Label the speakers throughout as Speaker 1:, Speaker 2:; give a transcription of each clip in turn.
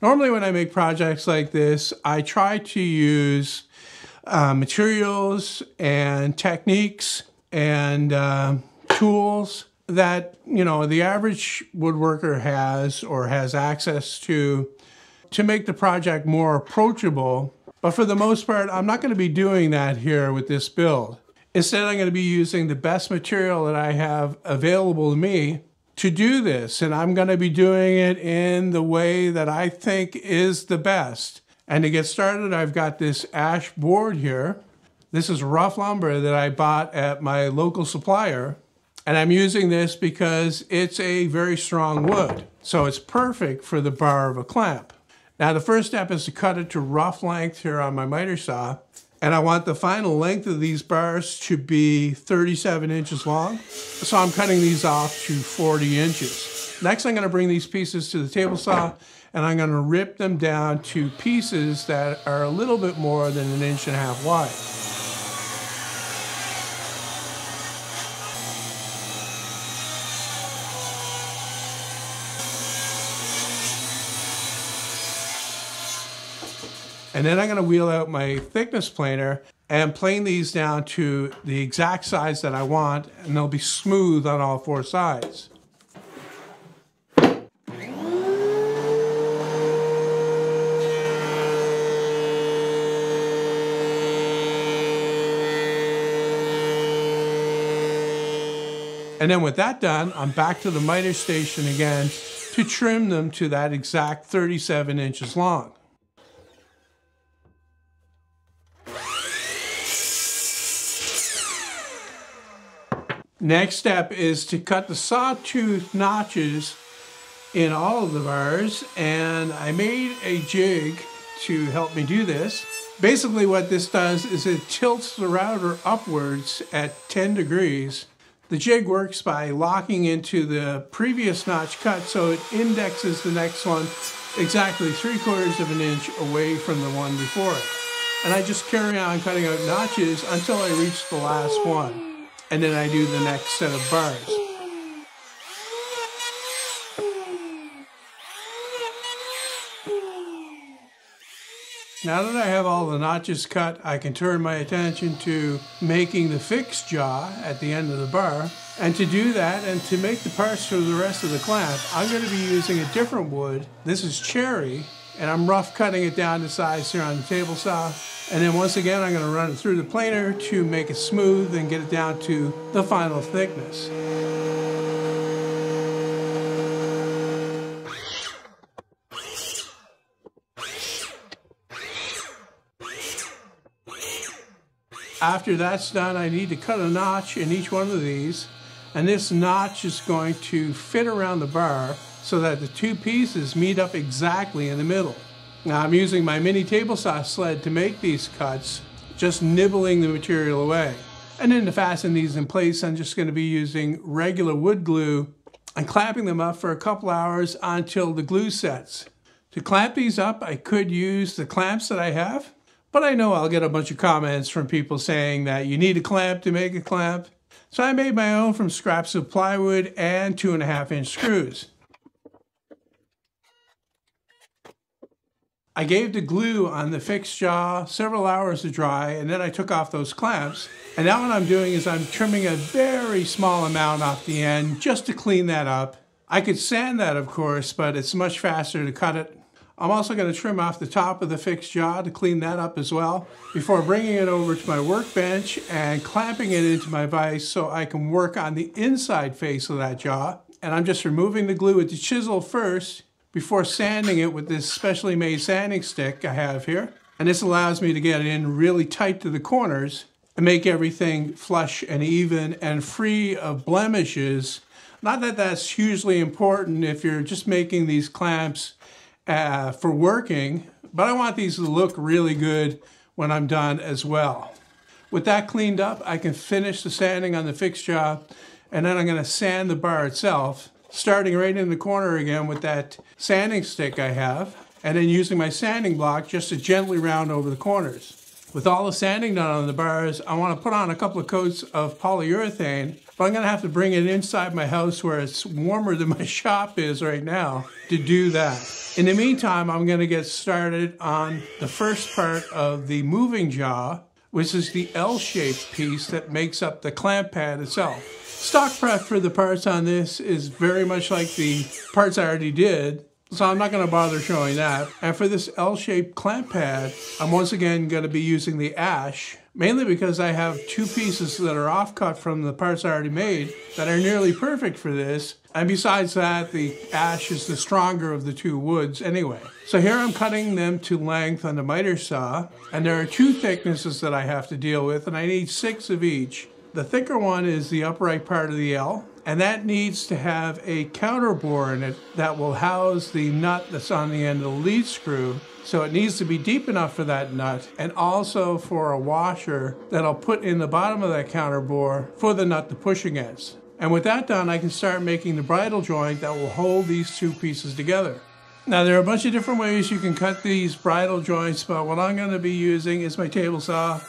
Speaker 1: Normally when I make projects like this, I try to use materials and techniques and tools that, you know, the average woodworker has or has access to make the project more approachable. But for the most part, I'm not going to be doing that here with this build. Instead, I'm going to be using the best material that I have available to me to do this. And I'm going to be doing it in the way that I think is the best. And to get started, I've got this ash board here. This is rough lumber that I bought at my local supplier. And I'm using this because it's a very strong wood. So it's perfect for the bar of a clamp. Now the first step is to cut it to rough length here on my miter saw. And I want the final length of these bars to be 37 inches long. So I'm cutting these off to 40 inches. Next I'm going to bring these pieces to the table saw and I'm going to rip them down to pieces that are a little bit more than 1.5 inches wide. And then I'm going to wheel out my thickness planer and plane these down to the exact size that I want, and they'll be smooth on all 4 sides. And then with that done, I'm back to the miter station again to trim them to that exact 37 inches long. Next step is to cut the sawtooth notches in all of the bars, and I made a jig to help me do this. Basically what this does is it tilts the router upwards at 10 degrees. The jig works by locking into the previous notch cut so it indexes the next one exactly 3/4 inch away from the one before it. And I just carry on cutting out notches until I reach the last one. And then I do the next set of bars. Now that I have all the notches cut, I can turn my attention to making the fixed jaw at the end of the bar. And to do that, and to make the parts for the rest of the clamp, I'm going to be using a different wood. This is cherry, and I'm rough cutting it down to size here on the table saw. And then once again, I'm going to run it through the planer to make it smooth and get it down to the final thickness. After that's done, I need to cut a notch in each one of these. And this notch is going to fit around the bar so that the 2 pieces meet up exactly in the middle. Now I'm using my mini table saw sled to make these cuts, just nibbling the material away. And then to fasten these in place, I'm just going to be using regular wood glue and clamping them up for a couple hours until the glue sets. To clamp these up, I could use the clamps that I have, but I know I'll get a bunch of comments from people saying that you need a clamp to make a clamp. So I made my own from scraps of plywood and 2.5 inch screws. I gave the glue on the fixed jaw several hours to dry, and then I took off those clamps. And now what I'm doing is I'm trimming a very small amount off the end just to clean that up. I could sand that, of course, but it's much faster to cut it. I'm also going to trim off the top of the fixed jaw to clean that up as well before bringing it over to my workbench and clamping it into my vise so I can work on the inside face of that jaw. And I'm just removing the glue with the chisel first before sanding it with this specially made sanding stick I have here. And this allows me to get it in really tight to the corners and make everything flush and even and free of blemishes. Not that that's hugely important if you're just making these clamps for working, but I want these to look really good when I'm done as well. With that cleaned up, I can finish the sanding on the fixed jaw, and then I'm going to sand the bar itself, starting right in the corner again with that sanding stick I have, and then using my sanding block just to gently round over the corners. With all the sanding done on the bars, I want to put on a couple of coats of polyurethane, but I'm going to have to bring it inside my house where it's warmer than my shop is right now to do that. In the meantime, I'm going to get started on the first part of the moving jaw, which is the L-shaped piece that makes up the clamp pad itself. Stock prep for the parts on this is very much like the parts I already did, so I'm not going to bother showing that. And for this L-shaped clamp pad, I'm once again going to be using the ash, mainly because I have two pieces that are offcut from the parts I already made that are nearly perfect for this. And besides that, the ash is the stronger of the two woods anyway. So here I'm cutting them to length on the miter saw, and there are two thicknesses that I have to deal with, and I need 6 of each. The thicker one is the upright part of the L, and that needs to have a counter bore in it that will house the nut that's on the end of the lead screw. So it needs to be deep enough for that nut, and also for a washer that I'll put in the bottom of that counter bore for the nut to push against. And with that done, I can start making the bridle joint that will hold these two pieces together. Now there are a bunch of different ways you can cut these bridle joints, but what I'm going to be using is my table saw.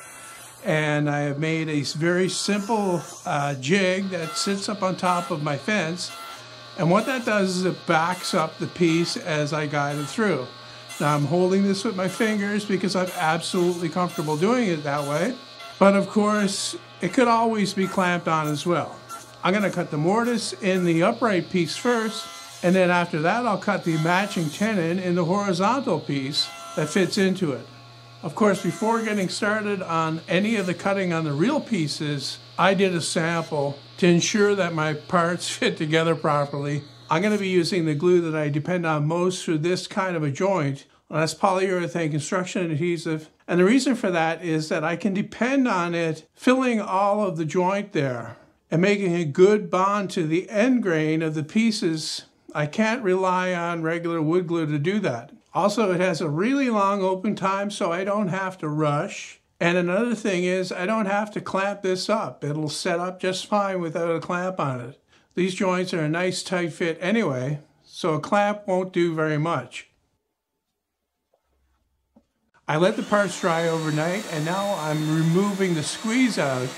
Speaker 1: And I have made a very simple jig that sits up on top of my fence. And what that does is it backs up the piece as I guide it through. Now I'm holding this with my fingers because I'm absolutely comfortable doing it that way. But of course, it could always be clamped on as well. I'm going to cut the mortise in the upright piece first, and then after that I'll cut the matching tenon in the horizontal piece that fits into it. Of course, before getting started on any of the cutting on the real pieces, I did a sample to ensure that my parts fit together properly. I'm going to be using the glue that I depend on most for this kind of a joint, and that's polyurethane construction adhesive. And the reason for that is that I can depend on it filling all of the joint there and making a good bond to the end grain of the pieces. I can't rely on regular wood glue to do that. Also, it has a really long open time, so I don't have to rush. And another thing is, I don't have to clamp this up. It'll set up just fine without a clamp on it. These joints are a nice tight fit anyway, so a clamp won't do very much. I let the parts dry overnight, and now I'm removing the squeeze out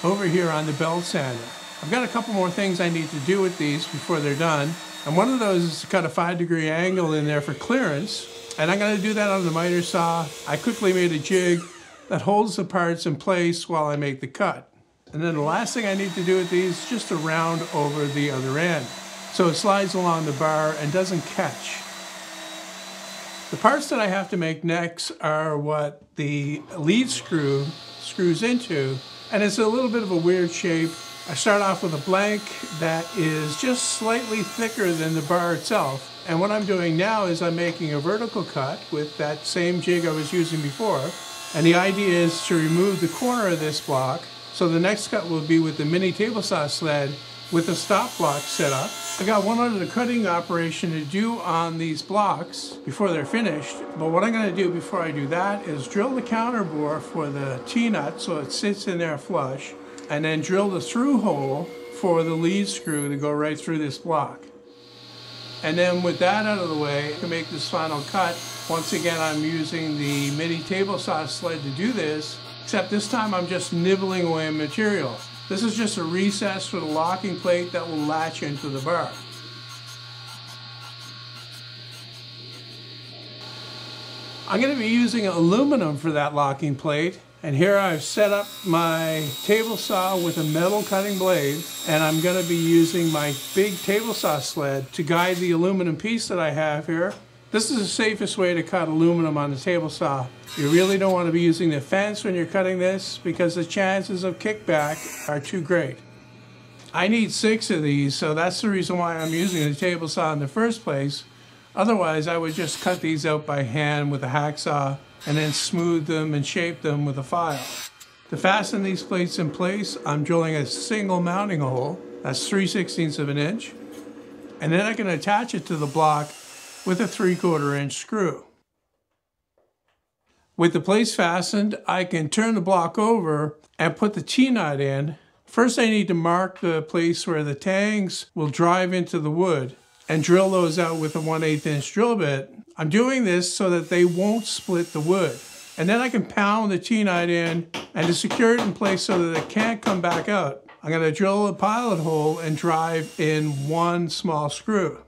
Speaker 1: over here on the belt sander. I've got a couple more things I need to do with these before they're done. And one of those is to cut a 5-degree angle in there for clearance. And I'm going to do that on the miter saw. I quickly made a jig that holds the parts in place while I make the cut. And then the last thing I need to do with these is just to round over the other end, so it slides along the bar and doesn't catch. The parts that I have to make next are what the lead screw screws into, and it's a little bit of a weird shape. I start off with a blank that is just slightly thicker than the bar itself. And what I'm doing now is I'm making a vertical cut with that same jig I was using before. And the idea is to remove the corner of this block. So the next cut will be with the mini table saw sled with the stop block set up. I got one other cutting operation to do on these blocks before they're finished. But what I'm going to do before I do that is drill the counter bore for the T-nut so it sits in there flush, and then drill the through hole for the lead screw to go right through this block. And then with that out of the way, to make this final cut, once again I'm using the mini table saw sled to do this, except this time I'm just nibbling away material. This is just a recess for the locking plate that will latch into the bar. I'm going to be using aluminum for that locking plate. And here I've set up my table saw with a metal cutting blade, and I'm going to be using my big table saw sled to guide the aluminum piece that I have here. This is the safest way to cut aluminum on the table saw. You really don't want to be using the fence when you're cutting this because the chances of kickback are too great. I need 6 of these, so that's the reason why I'm using the table saw in the first place. Otherwise, I would just cut these out by hand with a hacksaw and then smooth them and shape them with a file. To fasten these plates in place, I'm drilling a single mounting hole. That's 3/16 of an inch. And then I can attach it to the block with a 3/4 inch screw. With the plates fastened, I can turn the block over and put the T-nut in. First, I need to mark the place where the tangs will drive into the wood and drill those out with a 1/8 inch drill bit. I'm doing this so that they won't split the wood. And then I can pound the T-nut in, and to secure it in place so that it can't come back out, I'm going to drill a pilot hole and drive in one small screw.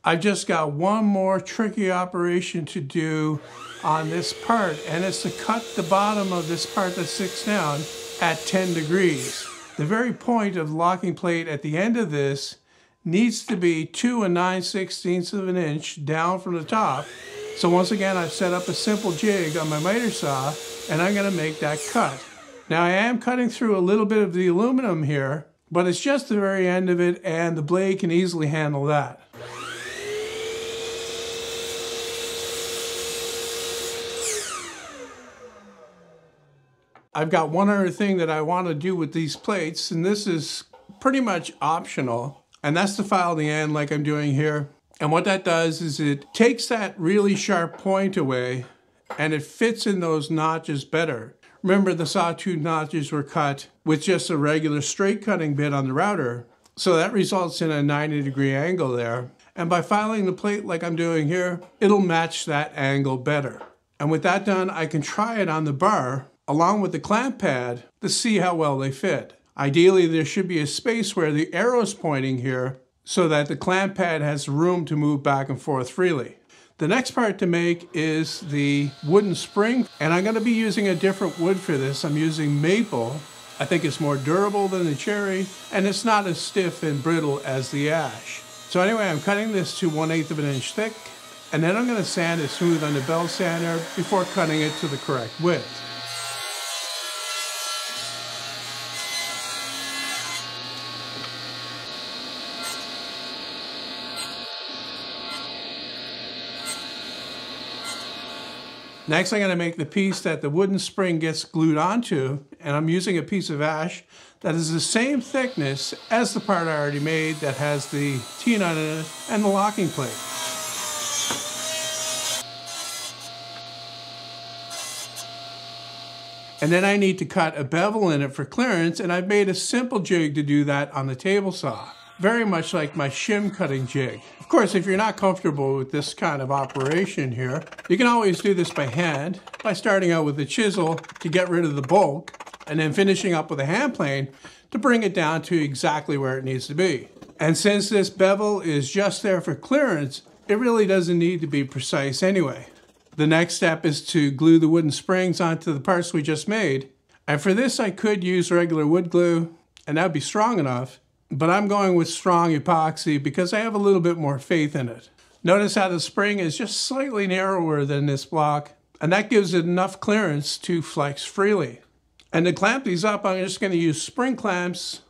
Speaker 1: I've just got one more tricky operation to do on this part, and it's to cut the bottom of this part that sticks down at 10 degrees. The very point of the locking plate at the end of this needs to be 2 9/16 of an inch down from the top. So once again, I've set up a simple jig on my miter saw, and I'm going to make that cut. Now I am cutting through a little bit of the aluminum here, but it's just the very end of it, and the blade can easily handle that. I've got one other thing that I want to do with these plates, and this is pretty much optional, and that's to file the end like I'm doing here. And what that does is it takes that really sharp point away, and it fits in those notches better. Remember, the sawtooth notches were cut with just a regular straight cutting bit on the router, so that results in a 90-degree angle there. And by filing the plate like I'm doing here, it'll match that angle better. And with that done, I can try it on the bar along with the clamp pad to see how well they fit. Ideally, there should be a space where the arrow's pointing here so that the clamp pad has room to move back and forth freely. The next part to make is the wooden spring, and I'm going to be using a different wood for this. I'm using maple. I think it's more durable than the cherry, and it's not as stiff and brittle as the ash. So anyway, I'm cutting this to 1/8 of an inch thick, and then I'm going to sand it smooth on the belt sander before cutting it to the correct width. Next, I'm going to make the piece that the wooden spring gets glued onto, and I'm using a piece of ash that is the same thickness as the part I already made that has the tenon in it and the locking plate. And then I need to cut a bevel in it for clearance, and I've made a simple jig to do that on the table saw, very much like my shim cutting jig. Of course, if you're not comfortable with this kind of operation here, you can always do this by hand, by starting out with a chisel to get rid of the bulk, and then finishing up with a hand plane to bring it down to exactly where it needs to be. And since this bevel is just there for clearance, it really doesn't need to be precise anyway. The next step is to glue the wooden springs onto the parts we just made. And for this, I could use regular wood glue, and that would be strong enough. But I'm going with strong epoxy because I have a little bit more faith in it. Notice how the spring is just slightly narrower than this block, and that gives it enough clearance to flex freely. And to clamp these up, I'm just going to use spring clamps.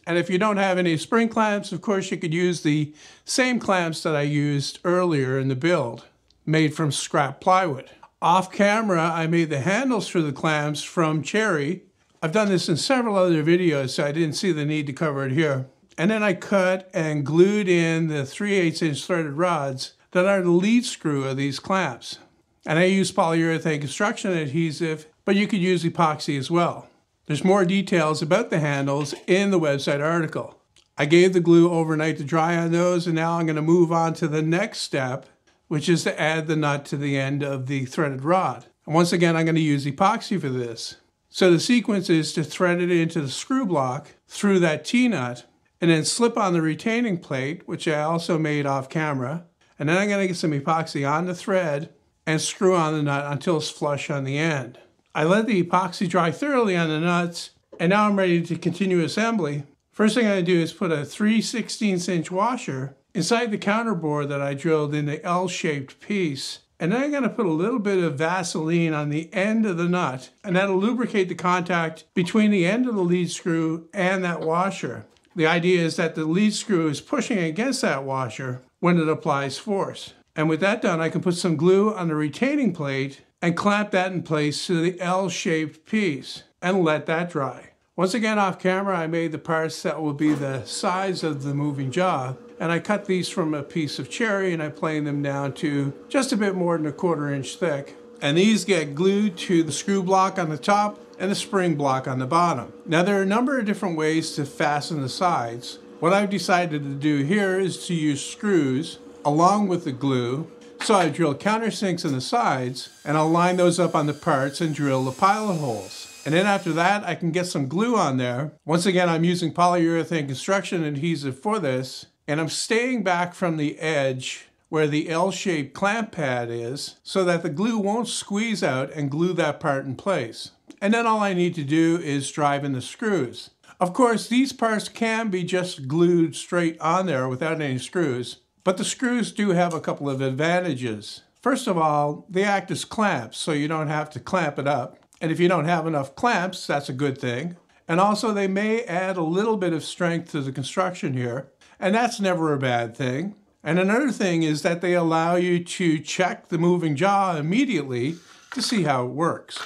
Speaker 1: And if you don't have any spring clamps, of course, you could use the same clamps that I used earlier in the build, made from scrap plywood. Off camera, I made the handles for the clamps from cherry. I've done this in several other videos, so I didn't see the need to cover it here. And then I cut and glued in the 3/8 inch threaded rods that are the lead screw of these clamps. And I use polyurethane construction adhesive, but you could use epoxy as well. There's more details about the handles in the website article. I gave the glue overnight to dry on those, and now I'm going to move on to the next step, which is to add the nut to the end of the threaded rod. And once again, I'm going to use epoxy for this. So the sequence is to thread it into the screw block through that T-nut, and then slip on the retaining plate, which I also made off camera. And then I'm going to get some epoxy on the thread and screw on the nut until it's flush on the end. I let the epoxy dry thoroughly on the nuts, and now I'm ready to continue assembly. First thing I'm going to do is put a 3/16 inch washer inside the counterbore that I drilled in the L-shaped piece. And then I'm going to put a little bit of Vaseline on the end of the nut, and that'll lubricate the contact between the end of the lead screw and that washer. The idea is that the lead screw is pushing against that washer when it applies force. And with that done, I can put some glue on the retaining plate and clamp that in place to the L-shaped piece and let that dry. Once again, off camera, I made the parts that will be the size of the moving jaw. And I cut these from a piece of cherry, and I planed them down to just a bit more than 1/4 inch thick. And these get glued to the screw block on the top and the spring block on the bottom. Now, there are a number of different ways to fasten the sides. What I've decided to do here is to use screws along with the glue. So I drill countersinks in the sides, and I'll line those up on the parts and drill the pilot holes. And then after that, I can get some glue on there. Once again, I'm using polyurethane construction adhesive for this. and I'm staying back from the edge where the L-shaped clamp pad is so that the glue won't squeeze out and glue that part in place. And then all I need to do is drive in the screws. Of course, these parts can be just glued straight on there without any screws, but the screws do have a couple of advantages. First of all, they act as clamps, so you don't have to clamp it up. And if you don't have enough clamps, that's a good thing. And also they may add a little bit of strength to the construction here, and that's never a bad thing. And another thing is that they allow you to check the moving jaw immediately to see how it works.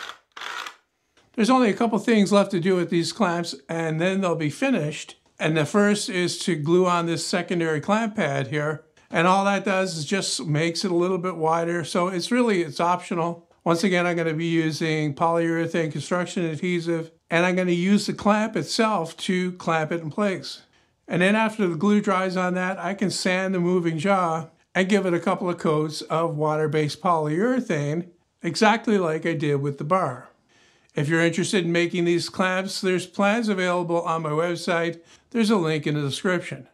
Speaker 1: There's only a couple things left to do with these clamps, and then they'll be finished. And the first is to glue on this secondary clamp pad here. And all that does is just makes it a little bit wider. So it's optional. Once again, I'm going to be using polyurethane construction adhesive, and I'm going to use the clamp itself to clamp it in place. And then after the glue dries on that, I can sand the moving jaw and give it a couple of coats of water-based polyurethane, exactly like I did with the bar. If you're interested in making these clamps, there's plans available on my website. There's a link in the description.